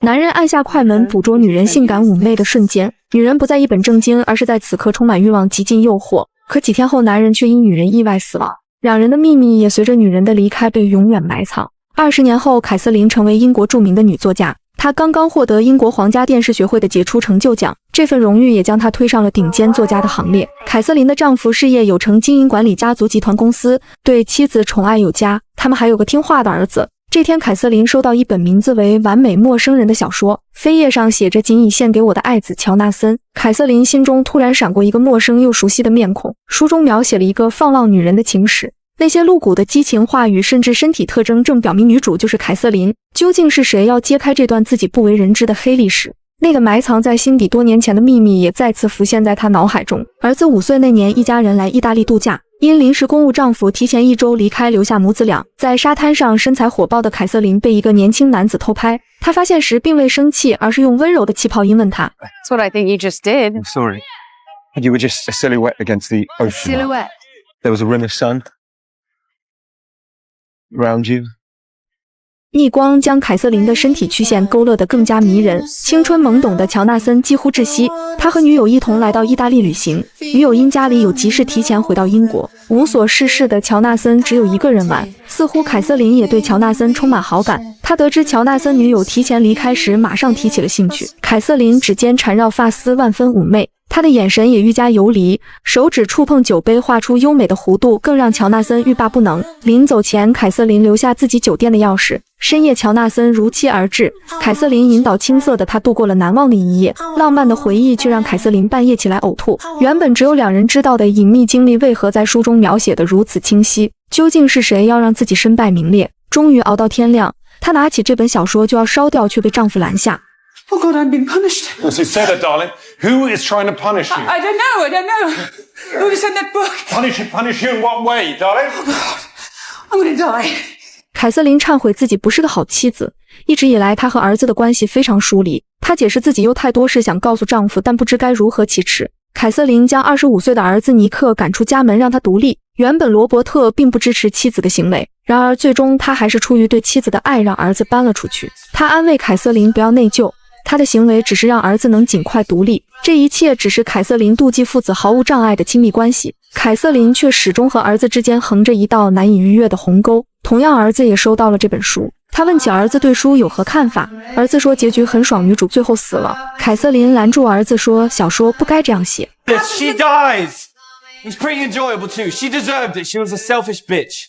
男人按下快门，捕捉女人性感妩媚的瞬间，女人不再一本正经，而是在此刻充满欲望，极尽诱惑。可几天后，男人却因女人意外死亡，两人的秘密也随着女人的离开被永远埋藏。20年后，凯瑟琳成为英国著名的女作家，她刚刚获得英国皇家电视学会的杰出成就奖，这份荣誉也将她推上了顶尖作家的行列。凯瑟琳的丈夫事业有成，经营管理家族集团公司，对妻子宠爱有加，他们还有个听话的儿子。这天，凯瑟琳收到一本名字为《完美陌生人》的小说，扉页上写着“仅以献给我的爱子乔纳森”。凯瑟琳心中突然闪过一个陌生又熟悉的面孔，书中描写了一个放浪女人的情史，那些露骨的激情话语甚至身体特征正表明女主就是凯瑟琳。究竟是谁要揭开这段自己不为人知的黑历史？那个埋藏在心底多年前的秘密也再次浮现在她脑海中。儿子5岁那年，一家人来意大利度假，因临时公务，丈夫提前1周离开，留下母子俩。在沙滩上，身材火爆的凯瑟琳被一个年轻男子偷拍，她发现时并未生气，而是用温柔的气泡音问他 That's what I think you just did. I'm sorry. You were just a silhouette against the ocean. Silhouette. There was a rim of sun around you. 逆光将凯瑟琳的身体曲线勾勒得更加迷人。青春懵懂的乔纳森几乎窒息，他和女友一同来到意大利旅行，女友因家里有急事提前回到英国。无所事事的乔纳森只有一个人玩，似乎凯瑟琳也对乔纳森充满好感。他得知乔纳森女友提前离开时，马上提起了兴趣。凯瑟琳指尖缠绕发丝，万分妩媚，他的眼神也愈加游离，手指触碰酒杯，画出优美的弧度，更让乔纳森欲罢不能。临走前，凯瑟琳留下自己酒店的钥匙。深夜，乔纳森如期而至，凯瑟琳引导青涩的他度过了难忘的一夜。浪漫的回忆却让凯瑟琳半夜起来呕吐。原本只有两人知道的隐秘经历，为何在书中描写得如此清晰？究竟是谁要让自己身败名裂？终于熬到天亮，她拿起这本小说就要烧掉，却被丈夫拦下。Oh God, I'm being punished. Well, so say that, darling. Who is trying to punish you? I don't know. Who sent that book? Punish you in what way, darling? I'm gonna die. 凯瑟琳忏悔自己不是个好妻子，一直以来她和儿子的关系非常疏离。她解释自己有太多事想告诉丈夫，但不知该如何启齿。凯瑟琳将25岁的儿子尼克赶出家门，让他独立。原本罗伯特并不支持妻子的行为，然而最终他还是出于对妻子的爱，让儿子搬了出去。他安慰凯瑟琳不要内疚，他的行为只是让儿子能尽快独立，这一切只是凯瑟琳妒忌父子毫无障碍的亲密关系。凯瑟琳却始终和儿子之间横着一道难以逾越的鸿沟。同样，儿子也收到了这本书，他问起儿子对书有何看法，儿子说结局很爽，女主最后死了。凯瑟琳拦住儿子说，小说不该这样写。 She dies! It's pretty enjoyable too. She deserved it. She was a selfish bitch.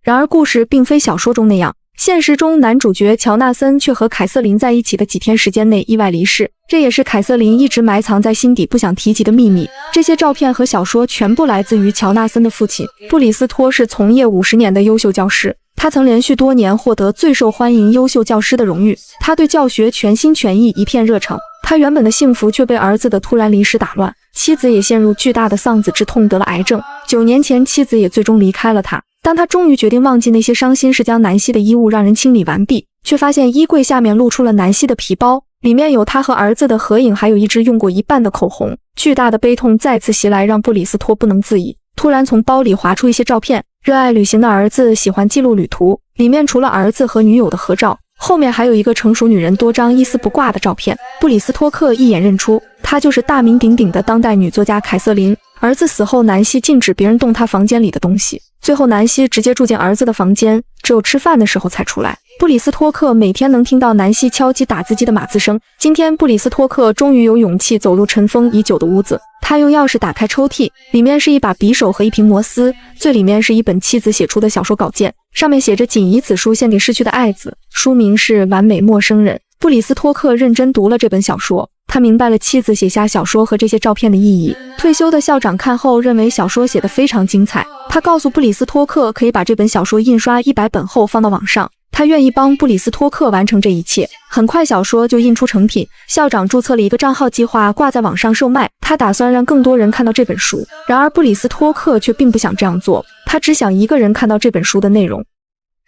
然而故事并非小说中那样，现实中男主角乔纳森却和凯瑟琳在一起的几天时间内意外离世，这也是凯瑟琳一直埋藏在心底不想提及的秘密。这些照片和小说全部来自于乔纳森的父亲布里斯托，是从业50年的优秀教师，他曾连续多年获得最受欢迎优秀教师的荣誉，他对教学全心全意，一片热诚。他原本的幸福却被儿子的突然离世打乱，妻子也陷入巨大的丧子之痛，得了癌症。9年前，妻子也最终离开了他。当他终于决定忘记那些伤心事，将南希的衣物让人清理完毕，却发现衣柜下面露出了南希的皮包，里面有他和儿子的合影，还有一支用过一半的口红。巨大的悲痛再次袭来，让布里斯托不能自已，突然从包里划出一些照片。热爱旅行的儿子喜欢记录旅途，里面除了儿子和女友的合照，后面还有一个成熟女人多张一丝不挂的照片。布里斯托克一眼认出，她就是大名鼎鼎的当代女作家凯瑟琳。儿子死后，南希禁止别人动她房间里的东西，最后南希直接住进儿子的房间，只有吃饭的时候才出来。布里斯托克每天能听到南希敲击打字机的码字声。今天布里斯托克终于有勇气走入尘封已久的屋子，他用钥匙打开抽屉，里面是一把匕首和一瓶摩斯，最里面是一本妻子写出的小说稿件，上面写着仅以此书献给逝去的爱子，书名是《完美陌生人》。布里斯托克认真读了这本小说，他明白了妻子写下小说和这些照片的意义。退休的校长看后认为小说写得非常精彩，他告诉布里斯托克可以把这本小说印刷100本后放到网上，他愿意帮布里斯托克完成这一切。很快小说就印出成品，校长注册了一个账号，计划挂在网上售卖，他打算让更多人看到这本书。然而布里斯托克却并不想这样做，他只想一个人看到这本书的内容。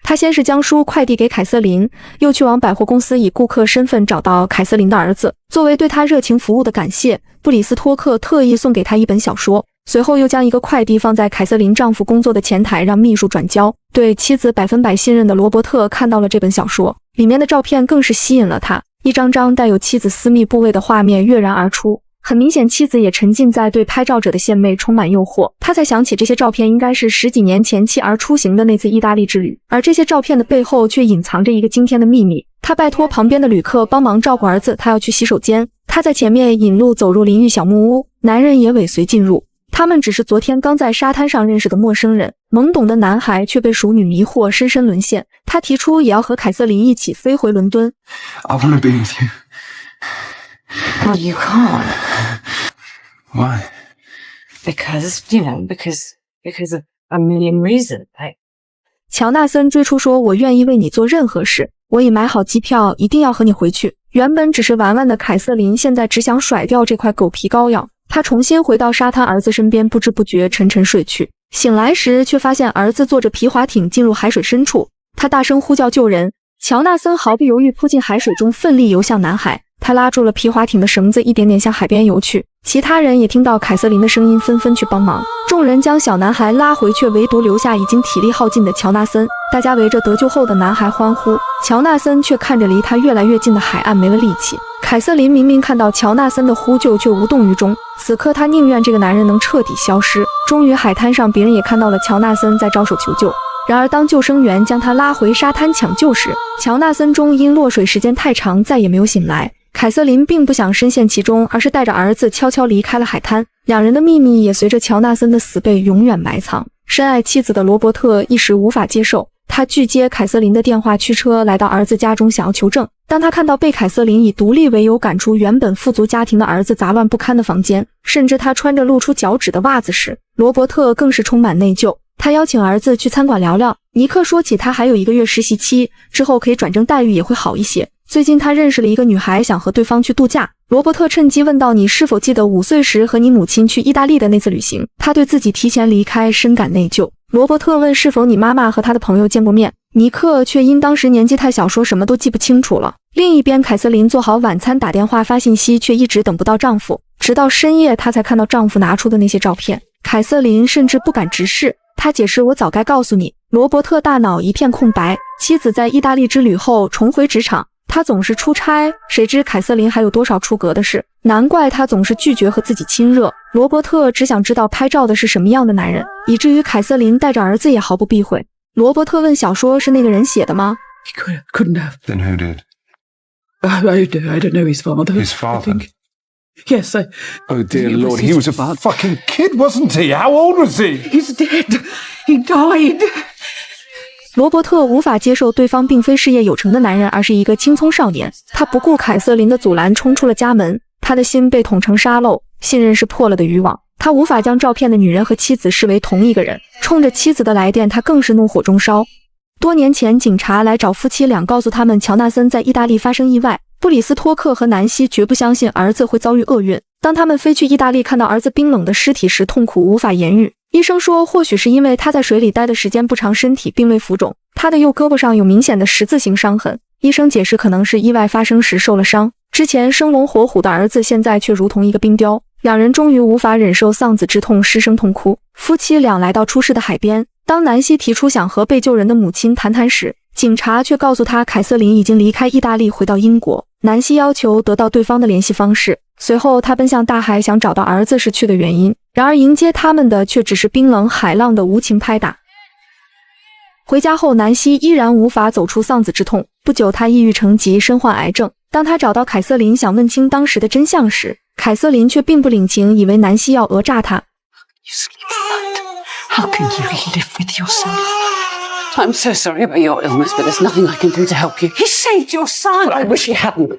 他先是将书快递给凯瑟琳，又去往百货公司以顾客身份找到凯瑟琳的儿子。作为对他热情服务的感谢，布里斯托克特意送给他一本小说，随后又将一个快递放在凯瑟琳丈夫工作的前台，让秘书转交。对妻子100%信任的罗伯特看到了这本小说，里面的照片更是吸引了他。一张张带有妻子私密部位的画面跃然而出。很明显，妻子也沉浸在对拍照者的献媚充满诱惑。他才想起这些照片应该是10几年前妻儿出行的那次意大利之旅，而这些照片的背后却隐藏着一个惊天的秘密。他拜托旁边的旅客帮忙照顾儿子，他要去洗手间。他在前面引路走入淋浴小木屋，男人也尾随进入。他们只是昨天刚在沙滩上认识的陌生人，懵懂的男孩却被熟女迷惑，深深沦陷。他提出也要和凯瑟琳一起飞回伦敦。I want to be with you. Well, you can't. Why? Because of a million reasons. 乔纳森追出说，我愿意为你做任何事，我已买好机票，一定要和你回去。原本只是玩玩的凯瑟琳现在只想甩掉这块狗皮膏药。她重新回到沙滩儿子身边，不知不觉沉沉睡去。醒来时却发现儿子坐着皮划艇进入海水深处，他大声呼叫救人。乔纳森毫不犹豫扑进海水中，奋力游向男孩。他拉住了皮划艇的绳子，一点点向海边游去。其他人也听到凯瑟琳的声音，纷纷去帮忙。众人将小男孩拉回，却唯独留下已经体力耗尽的乔纳森。大家围着得救后的男孩欢呼，乔纳森却看着离他越来越近的海岸，没了力气。凯瑟琳明明看到乔纳森的呼救，却无动于衷。此刻她宁愿这个男人能彻底消失。终于海滩上别人也看到了乔纳森在招手求救。然而当救生员将他拉回沙滩抢救时，乔纳森终因落水时间太长再也没有醒来。凯瑟琳并不想深陷其中，而是带着儿子悄悄离开了海滩。两人的秘密也随着乔纳森的死被永远埋藏。深爱妻子的罗伯特一时无法接受，他拒接凯瑟琳的电话，驱车来到儿子家中想要求证。当他看到被凯瑟琳以独立为由赶出原本富足家庭的儿子杂乱不堪的房间，甚至他穿着露出脚趾的袜子时，罗伯特更是充满内疚。他邀请儿子去餐馆聊聊。尼克说起他还有1个月实习期，之后可以转正，待遇也会好一些。最近他认识了一个女孩，想和对方去度假。罗伯特趁机问道，你是否记得5岁时和你母亲去意大利的那次旅行？他对自己提前离开深感内疚。罗伯特问是否你妈妈和她的朋友见过面，尼克却因当时年纪太小说什么都记不清楚了。另一边，凯瑟琳做好晚餐打电话发信息，却一直等不到丈夫，直到深夜她才看到丈夫拿出的那些照片。凯瑟琳甚至不敢直视，她解释，我早该告诉你。罗伯特大脑一片空白。妻子在意大利之旅后重回职场，他总是出差，谁知凯瑟琳还有多少出格的事，难怪他总是拒绝和自己亲热。罗伯特只想知道拍照的是什么样的男人，以至于凯瑟琳带着儿子也毫不避讳。罗伯特问，小说是那个人写的吗？ He couldn't have. Then who did? I don't know his father. His father? I think. Yes, Oh dear It was Lord, his he was a father. fucking kid, wasn't he? How old was he? he's dead. He died. 罗伯特无法接受对方并非事业有成的男人，而是一个青葱少年。他不顾凯瑟琳的阻拦，冲出了家门。他的心被捅成沙漏，信任是破了的渔网。他无法将照片的女人和妻子视为同一个人。冲着妻子的来电，他更是怒火中烧。多年前，警察来找夫妻俩，告诉他们乔纳森在意大利发生意外。布里斯托克和南希绝不相信儿子会遭遇厄运。当他们飞去意大利，看到儿子冰冷的尸体时，痛苦无法言喻。医生说，或许是因为他在水里待的时间不长，身体并未浮肿。他的右胳膊上有明显的十字形伤痕，医生解释可能是意外发生时受了伤。之前生龙活虎的儿子，现在却如同一个冰雕。两人终于无法忍受丧子之痛，失声痛哭。夫妻俩来到出事的海边，当南希提出想和被救人的母亲谈谈时，警察却告诉他凯瑟琳已经离开意大利回到英国。南希要求得到对方的联系方式，随后他奔向大海，想找到儿子逝去的原因。然而迎接他们的却只是冰冷海浪的无情拍打。回家后，南希依然无法走出丧子之痛。不久，他抑郁成疾，身患癌症。当他找到凯瑟琳，想问清当时的真相时，凯瑟琳却并不领情，以为南希要讹诈他。You sleep How can you live with yourself? I'm so sorry about your illness, but there's nothing I can do to help you. He saved your son. I wish he hadn't.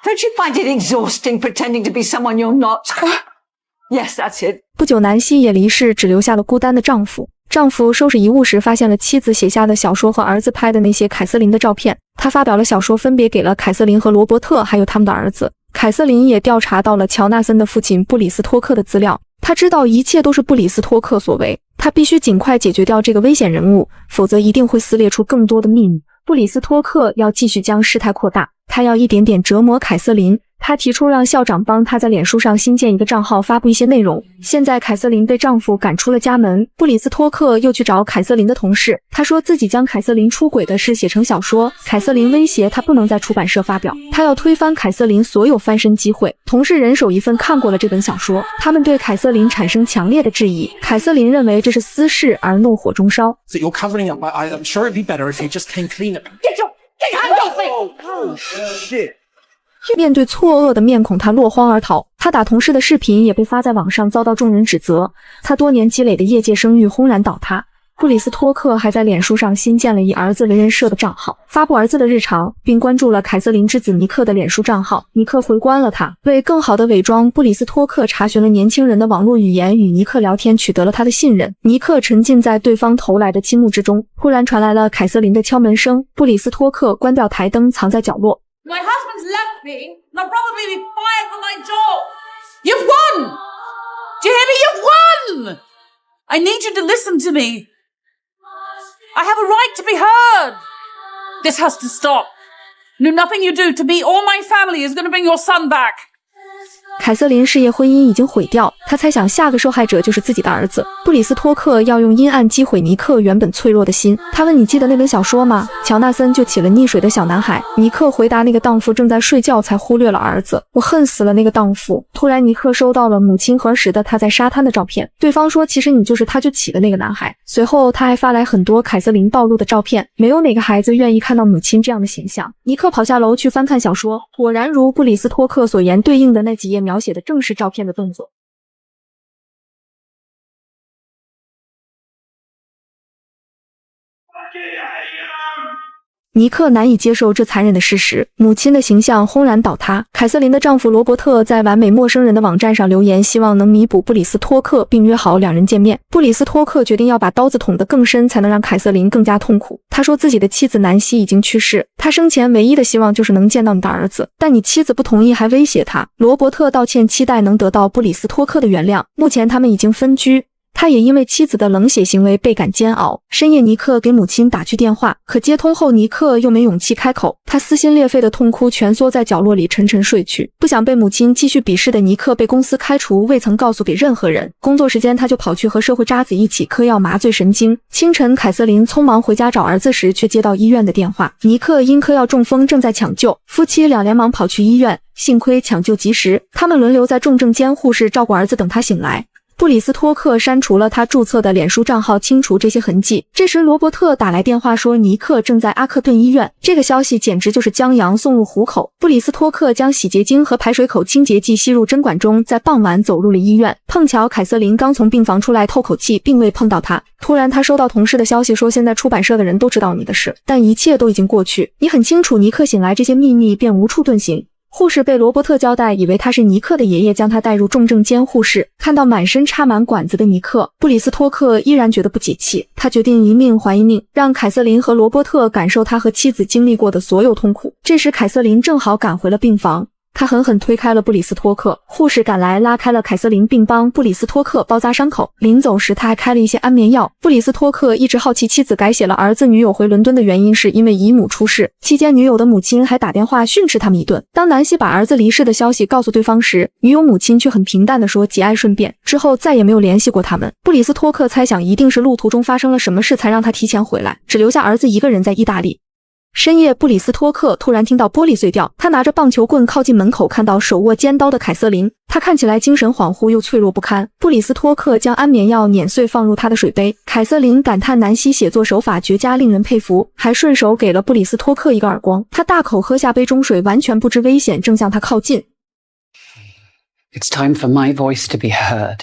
Don't you find it exhausting pretending to be someone you're not? Yes, that's it. 不久，南希也离世，只留下了孤单的丈夫。丈夫收拾遗物时，发现了妻子写下的小说和儿子拍的那些凯瑟琳的照片。他发表了小说，分别给了凯瑟琳和罗伯特，还有他们的儿子。凯瑟琳也调查到了乔纳森的父亲布里斯托克的资料。他知道一切都是布里斯托克所为，他必须尽快解决掉这个危险人物，否则一定会撕裂出更多的秘密。布里斯托克要继续将事态扩大。他要一点点折磨凯瑟琳。他提出让校长帮他在脸书上新建一个账号，发布一些内容。现在凯瑟琳被丈夫赶出了家门，布里斯托克又去找凯瑟琳的同事，他说自己将凯瑟琳出轨的事写成小说。凯瑟琳威胁他不能在出版社发表，他要推翻凯瑟琳所有翻身机会。同事人手一份看过了这本小说，他们对凯瑟琳产生强烈的质疑。凯瑟琳认为这是私事，而怒火中烧。 So you're covering up. I'm sure it'd be better if you just came clean. Get your hands off me! Oh, shit. 面对错愕的面孔，他落荒而逃。他打同事的视频也被发在网上，遭到众人指责。他多年积累的业界声誉轰然倒塌。布里斯托克还在脸书上新建了以儿子为人设的账号，发布儿子的日常，并关注了凯瑟琳之子尼克的脸书账号。尼克回关了他。为更好的伪装，布里斯托克查询了年轻人的网络语言，与尼克聊天，取得了他的信任。尼克沉浸在对方投来的倾慕之中，忽然传来了凯瑟琳的敲门声。布里斯托克关掉台灯，藏在角落。My husband's left me, and I'll probably be fired from my job. You've won! Do you hear me? You've won! I need you to listen to me. I have a right to be heard. This has to stop. No, nothing you do to me or my family is going to bring your son back. 凯瑟琳事业婚姻已经毁掉，她猜想下个受害者就是自己的儿子。布里斯托克要用阴暗击毁尼克原本脆弱的心。他问：“你记得那本小说吗？”乔纳森就起了溺水的小男孩。尼克回答：“那个荡妇正在睡觉，才忽略了儿子。我恨死了那个荡妇。”突然，尼克收到了母亲和儿时的他在沙滩的照片。对方说：“其实你就是他就起的那个男孩。”随后，他还发来很多凯瑟琳暴露的照片。没有哪个孩子愿意看到母亲这样的形象。尼克跑下楼去翻看小说，果然如布里斯托克所言，对应的那几页描写的正是照片的动作。尼克难以接受这残忍的事实，母亲的形象轰然倒塌。凯瑟琳的丈夫罗伯特在完美陌生人的网站上留言，希望能弥补布里斯托克，并约好两人见面。布里斯托克决定要把刀子捅得更深，才能让凯瑟琳更加痛苦。他说自己的妻子南希已经去世，他生前唯一的希望就是能见到你的儿子，但你妻子不同意，还威胁他。罗伯特道歉，期待能得到布里斯托克的原谅。目前他们已经分居。他也因为妻子的冷血行为倍感煎熬。深夜，尼克给母亲打去电话，可接通后，尼克又没勇气开口。他撕心裂肺的痛哭，蜷缩在角落里沉沉睡去。不想被母亲继续鄙视的尼克被公司开除，未曾告诉给任何人。工作时间，他就跑去和社会渣子一起嗑药麻醉神经。清晨，凯瑟琳匆忙回家找儿子时，却接到医院的电话，尼克因嗑药中风，正在抢救。夫妻俩连忙跑去医院，幸亏抢救及时，他们轮流在重症监护室照顾儿子，等他醒来。布里斯托克删除了他注册的脸书账号，清除这些痕迹。这时，罗伯特打来电话说尼克正在阿克顿医院。这个消息简直就是将羊送入虎口。布里斯托克将洗洁精和排水口清洁剂吸入针管中，在傍晚走入了医院。碰巧凯瑟琳刚从病房出来透口气，并未碰到他。突然，他收到同事的消息说，现在出版社的人都知道你的事，但一切都已经过去。你很清楚，尼克醒来，这些秘密便无处遁形。护士被罗伯特交代，以为他是尼克的爷爷，将他带入重症监护室。看到满身插满管子的尼克，布里斯托克依然觉得不解气。他决定一命还一命，让凯瑟琳和罗伯特感受他和妻子经历过的所有痛苦。这时，凯瑟琳正好赶回了病房。他狠狠推开了布里斯托克，护士赶来拉开了凯瑟琳，并帮布里斯托克包扎伤口。临走时，他还开了一些安眠药。布里斯托克一直好奇妻子改写了儿子女友回伦敦的原因，是因为姨母出事。期间，女友的母亲还打电话训斥他们一顿。当南希把儿子离世的消息告诉对方时，女友母亲却很平淡地说节哀顺变，之后再也没有联系过他们。布里斯托克猜想一定是路途中发生了什么事，才让他提前回来，只留下儿子一个人在意大利。深夜，布里斯托克突然听到玻璃碎掉，他拿着棒球棍靠近门口，看到手握尖刀的凯瑟琳。他看起来精神恍惚又脆弱不堪。布里斯托克将安眠药碾碎放入他的水杯。凯瑟琳感叹南希写作手法绝佳，令人佩服，还顺手给了布里斯托克一个耳光。他大口喝下杯中水，完全不知危险正向他靠近。It's time for my voice to be heard.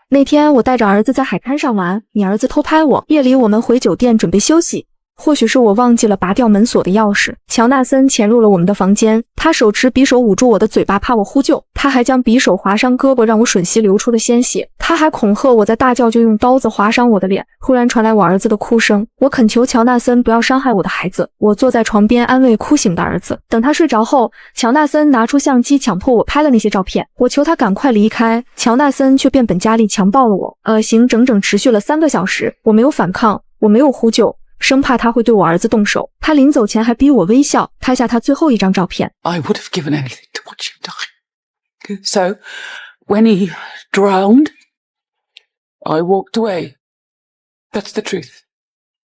那天我带着儿子在海滩上玩，你儿子偷拍我。夜里我们回酒店准备休息。或许是我忘记了拔掉门锁的钥匙，乔纳森潜入了我们的房间，他手持匕首捂住我的嘴巴，怕我呼救。他还将匕首划伤胳膊，让我吮吸流出的鲜血。他还恐吓我在大叫就用刀子划伤我的脸。忽然传来我儿子的哭声，我恳求乔纳森不要伤害我的孩子。我坐在床边安慰哭醒的儿子。等他睡着后，乔纳森拿出相机强迫我拍了那些照片。我求他赶快离开，乔纳森却变本加厉强暴了我。恶行整整持续了3个小时，我没有反抗，我没有呼救。生怕他会对我儿子动手。他临走前还逼我微笑，拍下他最后一张照片。 I would have given anything to watch him die. So, when he drowned, I walked away. That's the truth.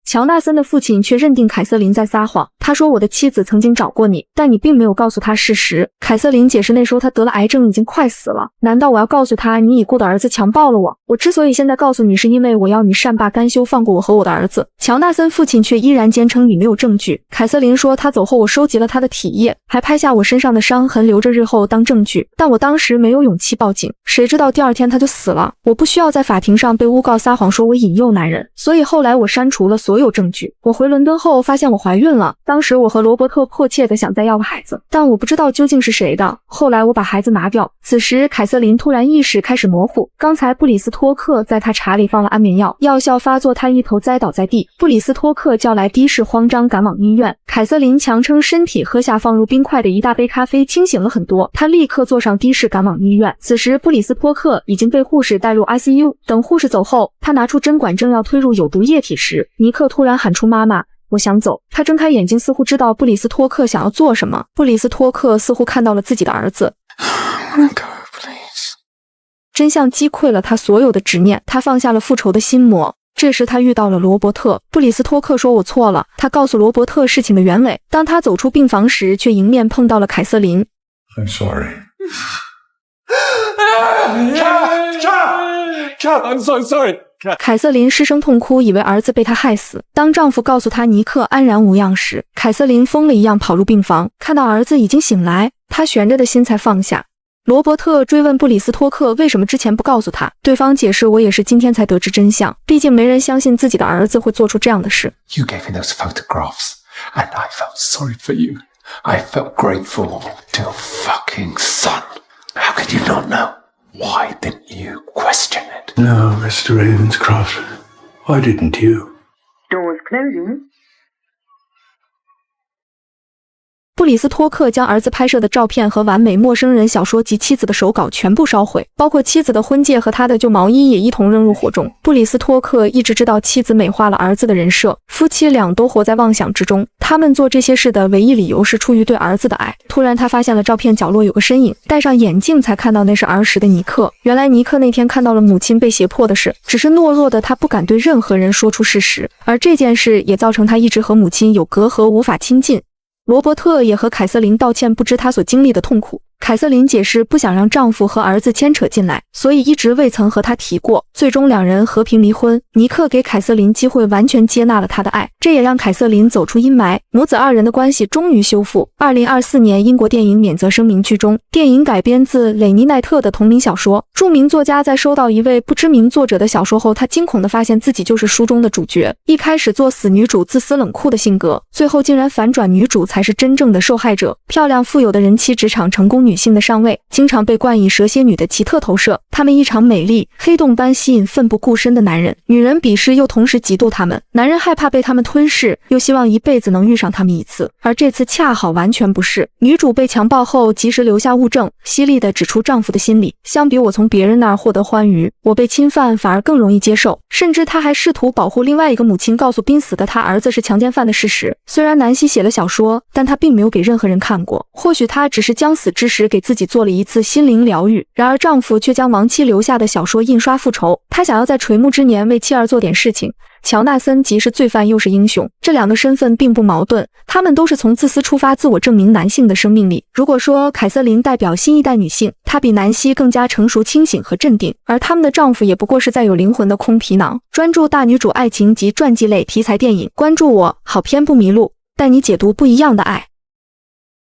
乔纳森的父亲却认定凯瑟琳在撒谎，他说我的妻子曾经找过你，但你并没有告诉他事实。凯瑟琳解释那时候他得了癌症，已经快死了。难道我要告诉他你已故的儿子强暴了我？我之所以现在告诉你，是因为我要你善罢甘休，放过我和我的儿子。乔纳森父亲却依然坚称你没有证据。凯瑟琳说他走后我收集了他的体液，还拍下我身上的伤痕，留着日后当证据，但我当时没有勇气报警，谁知道第二天他就死了。我不需要在法庭上被诬告撒谎说我引诱男人，所以后来我删除了所有证据。我回伦敦后发现我怀孕了，当时我和罗伯特迫切地想再要个孩子，但我不知道究竟是谁的。后来我把孩子拿掉。此时凯瑟琳突然意识开始模糊，刚才布里斯托克在她茶里放了安眠药，药效发作，她一头栽倒在地。布里斯托克叫来的士，慌张赶往医院。凯瑟琳强撑身体喝下放入冰块的一大杯咖啡，清醒了很多。她立刻坐上的士赶往医院。此时布里斯托克已经被护士带入 ICU。等护士走后，他拿出针管正要推入有毒液体时，尼克突然喊出妈妈，我想走。他睁开眼睛，似乎知道布里斯托克想要做什么。布里斯托克似乎看到了自己的儿子。真相击溃了他所有的执念，他放下了复仇的心魔。这时他遇到了罗伯特，布里斯托克说我错了，他告诉罗伯特事情的原委。当他走出病房时，却迎面碰到了凯瑟琳。 I'm sorry. Cat, I'm so sorry. 凯瑟琳失声痛哭，以为儿子被她害死。当丈夫告诉她尼克安然无恙时，凯瑟琳疯了一样跑入病房，看到儿子已经醒来，她悬着的心才放下。罗伯特追问布里斯托克为什么之前不告诉他，对方解释我也是今天才得知真相，毕竟没人相信自己的儿子会做出这样的事。 You gave me those photographs, and I felt sorry for you. I felt grateful to your fucking son. How could you not know? Why didn't you question it? No, Mr. Ravenscroft. Why didn't you? Doors closing. 布里斯托克将儿子拍摄的照片和完美陌生人小说及妻子的手稿全部烧毁，包括妻子的婚戒和他的旧毛衣也一同扔入火中。布里斯托克一直知道妻子美化了儿子的人设，夫妻俩都活在妄想之中。他们做这些事的唯一理由是出于对儿子的爱。突然他发现了照片角落有个身影，戴上眼镜才看到那是儿时的尼克。原来尼克那天看到了母亲被胁迫的事，只是懦弱的他不敢对任何人说出事实，而这件事也造成他一直和母亲有隔阂，无法亲近。罗伯特也和凯瑟琳道歉，不知他所经历的痛苦。凯瑟琳解释不想让丈夫和儿子牵扯进来，所以一直未曾和他提过。最终两人和平离婚。尼克给凯瑟琳机会，完全接纳了他的爱，这也让凯瑟琳走出阴霾，母子二人的关系终于修复。2024年英国电影免责声明剧中，电影改编自雷尼奈特的同名小说。著名作家在收到一位不知名作者的小说后，他惊恐地发现自己就是书中的主角。一开始作死女主自私冷酷的性格，最后竟然反转，女主才是真正的受害者。漂亮富有的人妻，职场成功女性的上位，经常被冠以蛇蝎女的奇特投射。她们异常美丽，黑洞般吸引奋不顾身的男人，女人鄙视又同时嫉妒她们，男人害怕被她们吞噬，又希望一辈子能遇上她们一次。而这次恰好完全不是。女主被强暴后及时留下物证，犀利地指出丈夫的心理。相比我从别人那儿获得欢愉，我被侵犯反而更容易接受。甚至她还试图保护另外一个母亲，告诉濒死的她儿子是强奸犯的事实。虽然南希写了小说，但她并没有给任何人看过。或许她只是将死之时给自己做了一次心灵疗愈。然而丈夫却将亡妻留下的小说印刷复仇，他想要在垂暮之年为妻儿做点事情。乔纳森既是罪犯又是英雄，这两个身份并不矛盾，他们都是从自私出发，自我证明男性的生命力。如果说凯瑟琳代表新一代女性，她比南希更加成熟、清醒和镇定，而他们的丈夫也不过是载有灵魂的空皮囊。专注大女主爱情及传记类题材电影，关注我，好片不迷路，带你解读不一样的爱。